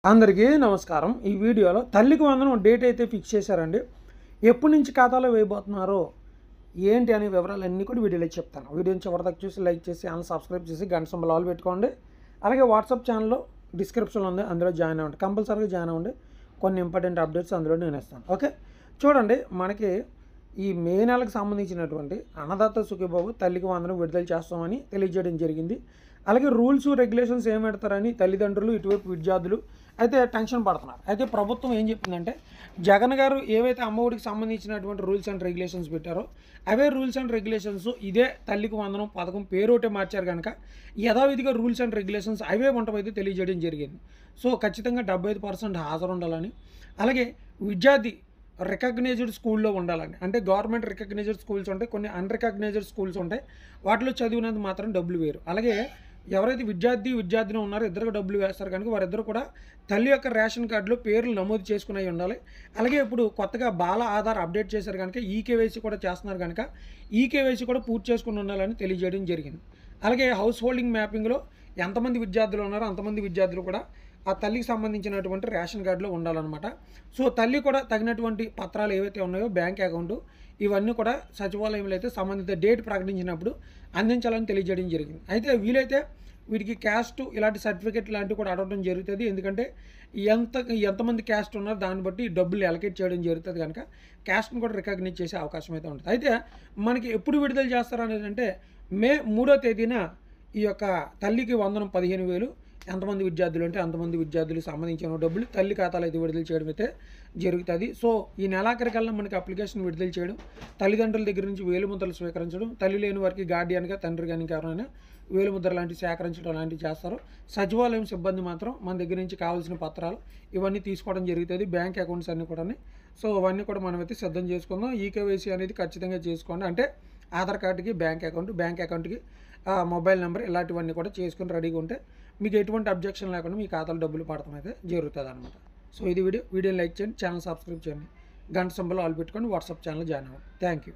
అందరికీ నమస్కారం. ఈ వీడియోలో తల్లికి వందనం డేట్ అయితే ఫిక్స్ చేశారండి. ఎప్పటి నుంచి ఖాతాలో వేయబోతున్నారో ఏంటి అనే వివరాలన్నీ కూడా వీడియోలో చెప్తాను. వీడియోని చివరిదాకా చూసి లైక్ చేసి ఛానల్ సబ్స్క్రైబ్ చేసి గంట సింబల్ ఆల్ పెట్టుకోండి. అలాగే వాట్సాప్ ఛానల్లో డిస్క్రిప్షన్లో ఉంది, అందులో జాయిన్ అవ్వండి. కంపల్సరీగా జాయిన్ అవ్వండి. కొన్ని ఇంపార్టెంట్ అప్డేట్స్ అందులో నేను ఇస్తాను. ఓకే, చూడండి, మనకి ఈ మే నెలకు సంబంధించినటువంటి అన్నదాత సుఖీబాబు తల్లికి వందనం విడుదల చేస్తామని తెలియజేయడం జరిగింది. అలాగే రూల్స్ రెగ్యులేషన్స్ ఏం పెడతారని తల్లిదండ్రులు ఇటువైపు విద్యార్థులు అయితే టెన్షన్ పడుతున్నారు. అయితే ప్రభుత్వం ఏం చెప్పిందంటే, జగన్ గారు ఏవైతే అమ్మఒడికి సంబంధించినటువంటి రూల్స్ అండ్ రెగ్యులేషన్స్ పెట్టారో అవే రూల్స్ అండ్ రెగ్యులేషన్స్ ఇదే తల్లికి వందనం పథకం పేరు ఒకటే మార్చారు కనుక యథావిధిగా రూల్స్ అండ్ రెగ్యులేషన్స్ అవే ఉంటామైతే తెలియజేయడం జరిగింది. సో ఖచ్చితంగా 75% హాజరు ఉండాలని, అలాగే విద్యార్థి రికగ్నైజ్డ్ స్కూల్లో ఉండాలని, అంటే గవర్నమెంట్ రికగ్నైజ్డ్ స్కూల్స్ ఉంటాయి, కొన్ని అన్రికగ్నైజ్డ్ స్కూల్స్ ఉంటాయి, వాటిలో చదివినందుకు మాత్రం డబ్బులు వేరు. అలాగే ఎవరైతే విద్యార్థిని ఉన్నారో ఇద్దరికి డబ్బులు వేస్తారు కనుక వారిద్దరు కూడా తల్లి యొక్క రేషన్ కార్డులో పేర్లు నమోదు చేసుకుని ఉండాలి. అలాగే ఇప్పుడు కొత్తగా బాల ఆధార్ అప్డేట్ చేశారు కనుక ఈకేవైసీ కూడా చేస్తున్నారు కనుక ఈకేవైసీ కూడా పూర్తి చేసుకుని ఉండాలని తెలియజేయడం జరిగింది. అలాగే హౌస్ హోల్డింగ్ మ్యాపింగ్లో ఎంతమంది విద్యార్థులు ఉన్నారో అంతమంది విద్యార్థులు కూడా ఆ తల్లికి సంబంధించినటువంటి రేషన్ కార్డులో ఉండాలన్నమాట. సో తల్లి కూడా తగినటువంటి పత్రాలు ఏవైతే ఉన్నాయో బ్యాంక్ అకౌంటు ఇవన్నీ కూడా సచివాలయంలో అయితే సంబంధిత డేట్ ప్రకటించినప్పుడు అందించాలని తెలియజేయడం జరిగింది. అయితే వీలైతే వీటికి క్యాస్ట్ ఇలాంటి సర్టిఫికేట్ లాంటివి కూడా అడగడం జరుగుతుంది. ఎందుకంటే ఎంతమంది క్యాస్ట్ ఉన్నారో దాన్ని బట్టి డబ్బులు అలొకేట్ చేయడం జరుగుతుంది కనుక క్యాస్ట్ని కూడా రికగ్నైజ్ చేసే అవకాశం అయితే ఉంటుంది. అయితే మనకి ఎప్పుడు విడుదల చేస్తారు అనేది అంటే మే 3వ తేదీన ఈ యొక్క తల్లికి వందనం 15,000 ఎంతమంది విద్యార్థులు అంటే అంతమంది విద్యార్థులకు సంబంధించిన డబ్బులు తల్లి ఖాతాలో అయితే విడుదల చేయడం అయితే జరుగుతుంది. సో ఈ నెలాఖరికల్లా మనకి అప్లికేషన్ విడుదల చేయడం, తల్లిదండ్రుల దగ్గర నుంచి వేలిముద్రలు స్వీకరించడం, తల్లి లేని వారికి గార్డియన్గా తండ్రి కానీ ఎవరైనా వేలిముద్ర లాంటివి సేకరించడం లాంటివి చేస్తారు. సచివాలయం సిబ్బంది మాత్రం మన దగ్గర నుంచి కావాల్సిన పత్రాలు ఇవన్నీ తీసుకోవడం జరుగుతుంది, బ్యాంక్ అకౌంట్స్ అన్నీ కూడా. సో అవన్నీ కూడా మనమైతే సిద్ధం చేసుకుందాం. ఈకేవైసీ అనేది ఖచ్చితంగా చేసుకోండి. అంటే ఆధార్ కార్డుకి బ్యాంక్ అకౌంట్కి మొబైల్ నెంబర్ ఇలాంటివన్నీ కూడా చేసుకుని రెడీగా ఉంటే మీకు ఎటువంటి అబ్జెక్షన్ లేకుండా మీ ఖాతాలో డబ్బులు పడటం అయితే జరుగుతుంది అనమాట. సో ఇది వీడియోని లైక్ చేయండి, ఛానల్ సబ్స్క్రైబ్ చేయండి, గంట సింబల్ ఆల్ పెట్టుకొని వాట్సాప్ ఛానల్ జాయిన్ అవ్వండి. Thank you.